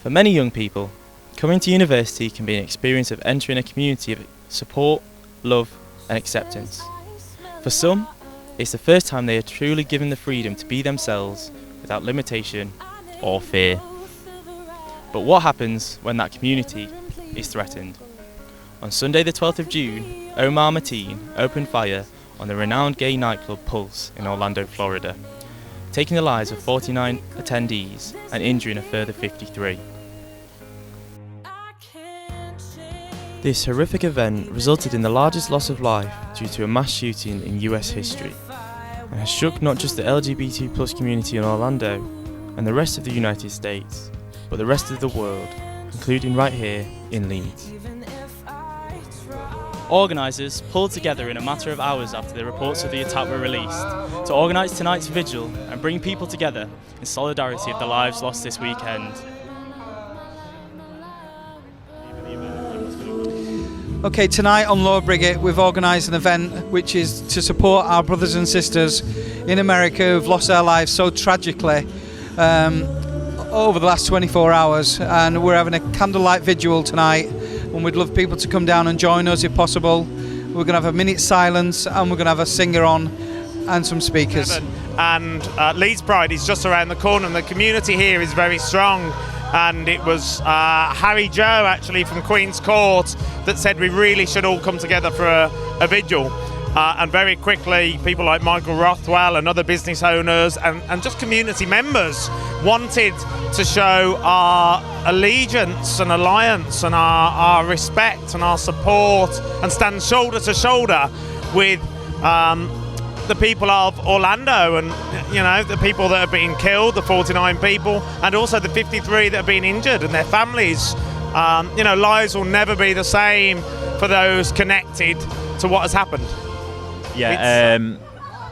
For many young people, coming to university can be an experience of entering a community of support, love and acceptance. For some, it's the first time they are truly given the freedom to be themselves without limitation or fear. But what happens when that community is threatened? On Sunday the 12th of June, Omar Mateen opened fire on the renowned gay nightclub Pulse in Orlando, Florida, taking the lives of 49 attendees and injuring a further 53. This horrific event resulted in the largest loss of life due to a mass shooting in US history, and has shook not just the LGBT plus community in Orlando and the rest of the United States, but the rest of the world, including right here in Leeds. Organisers pulled together in a matter of hours after the reports of the attack were released to organise tonight's vigil and bring people together in solidarity of the lives lost this weekend. Okay, tonight on Lower Briggate we've organised an event which is to support our brothers and sisters in America who've lost their lives so tragically over the last 24 hours, and we're having a candlelight vigil tonight, and we'd love people to come down and join us if possible. We're going to have a minute's silence and we're going to have a singer on and some speakers. And Leeds Pride is just around the corner, and the community here is very strong. And it was Harry Joe actually from Queen's Court that said we really should all come together for a vigil. And very quickly people like Michael Rothwell and other business owners and just community members wanted to show our allegiance and alliance and our respect and our support and stand shoulder to shoulder with the people of Orlando, and the people that have been killed, the 49 people, and also the 53 that have been injured and their families. Lives will never be the same for those connected to what has happened. Yeah,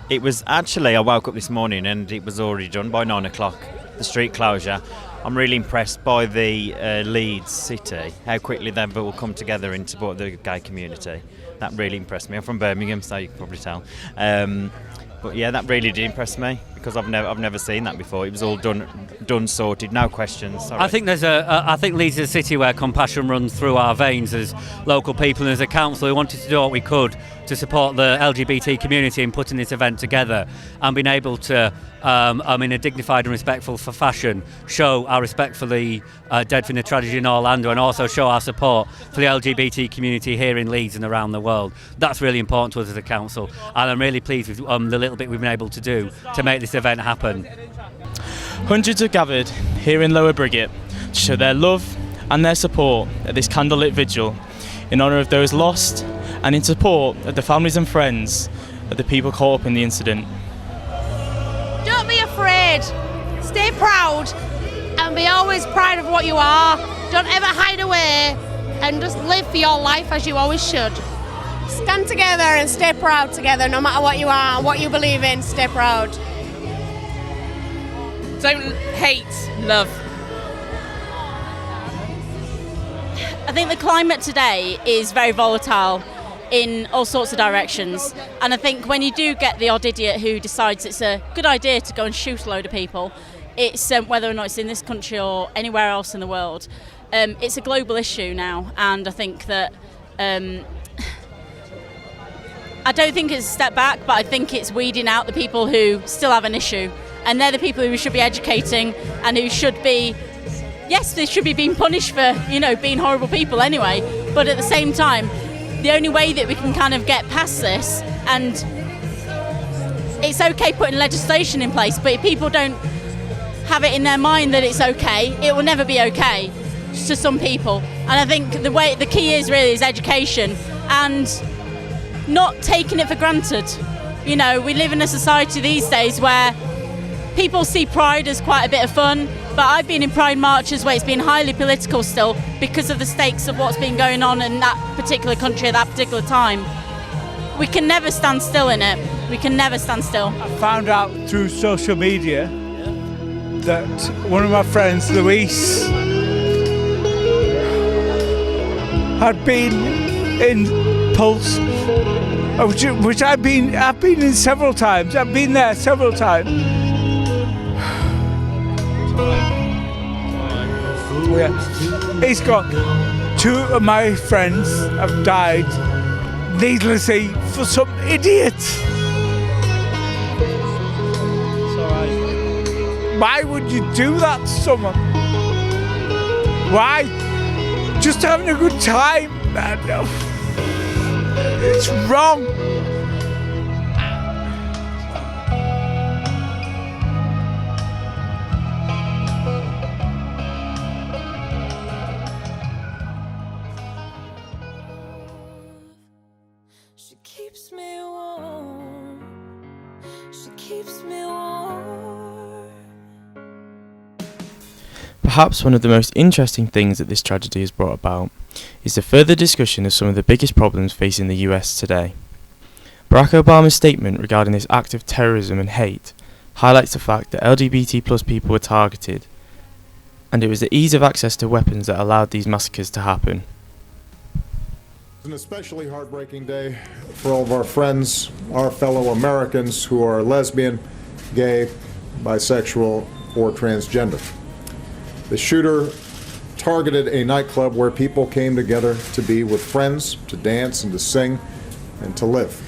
it was actually, I woke up this morning and it was already done by 9 o'clock, the street closure. I'm really impressed by the Leeds city, how quickly they've all come together in support of the gay community. That really impressed me. I'm from Birmingham, so you can probably tell. But yeah, that really did impress me because I've never seen that before. It was all done, sorted, no questions. Sorry. I think I think Leeds is a city where compassion runs through our veins as local people and as a council who wanted to do what we could to support the LGBT community in putting this event together and being able to, in a dignified and respectful fashion, show our respect for the dead from the tragedy in Orlando, and also show our support for the LGBT community here in Leeds and around the world. That's really important to us as a council, and I'm really pleased with the little bit we've been able to do to make this event happen. Hundreds have gathered here in Lower Briggate to show their love and their support at this candlelit vigil in honour of those lost and in support of the families and friends of the people caught up in the incident. Don't be afraid, stay proud and be always proud of what you are. Don't ever hide away and just live for your life as you always should. Stand together and stay proud together, no matter what you are and what you believe in, stay proud. Don't hate, love. I think the climate today is very volatile in all sorts of directions, and I think when you do get the odd idiot who decides it's a good idea to go and shoot a load of people, it's whether or not it's in this country or anywhere else in the world, it's a global issue now, and I think that I don't think it's a step back, but I think it's weeding out the people who still have an issue, and they're the people who we should be educating and who should be, yes, they should be being punished for, being horrible people anyway, but at the same time, the only way that we can kind of get past this, and it's okay putting legislation in place, but if people don't have it in their mind that it's okay, it will never be okay to some people. And I think the key is education and not taking it for granted. We live in a society these days where people see Pride as quite a bit of fun, but I've been in Pride marches where it's been highly political still because of the stakes of what's been going on in that particular country at that particular time. We can never stand still in it. We can never stand still. I found out through social media that one of my friends, Luis, had been in Pulse, which I've been in several times. I've been there several times. elsewhere. It's got 2 of my friends have died needlessly for some idiot. It's alright. Why would you do that to someone? Why? Just having a good time. It's wrong. She keeps me warm. She keeps me warm. Perhaps one of the most interesting things that this tragedy has brought about is the further discussion of some of the biggest problems facing the US today. Barack Obama's statement regarding this act of terrorism and hate highlights the fact that LGBT plus people were targeted, and it was the ease of access to weapons that allowed these massacres to happen. It's an especially heartbreaking day for all of our friends, our fellow Americans who are lesbian, gay, bisexual, or transgender. The shooter targeted a nightclub where people came together to be with friends, to dance and to sing and to live.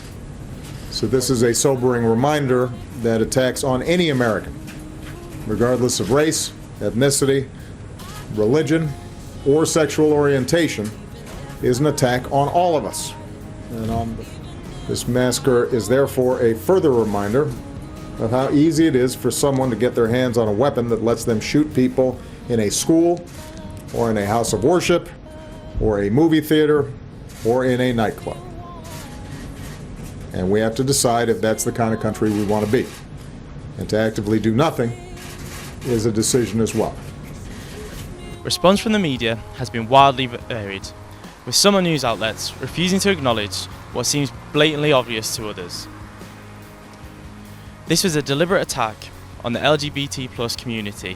So this is a sobering reminder that attacks on any American, regardless of race, ethnicity, religion, or sexual orientation, is an attack on all of us. And this massacre is therefore a further reminder of how easy it is for someone to get their hands on a weapon that lets them shoot people in a school, or in a house of worship, or a movie theater, or in a nightclub. And we have to decide if that's the kind of country we want to be. And to actively do nothing is a decision as well. Response from the media has been wildly varied, with some news outlets refusing to acknowledge what seems blatantly obvious to others. This was a deliberate attack on the LGBT plus community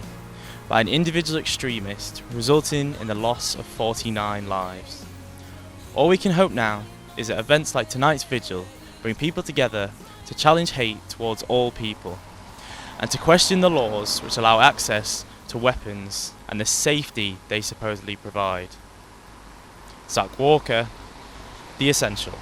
by an individual extremist, resulting in the loss of 49 lives. All we can hope now is that events like tonight's vigil bring people together to challenge hate towards all people, and to question the laws which allow access to weapons and the safety they supposedly provide. Zac Walker, The Essential.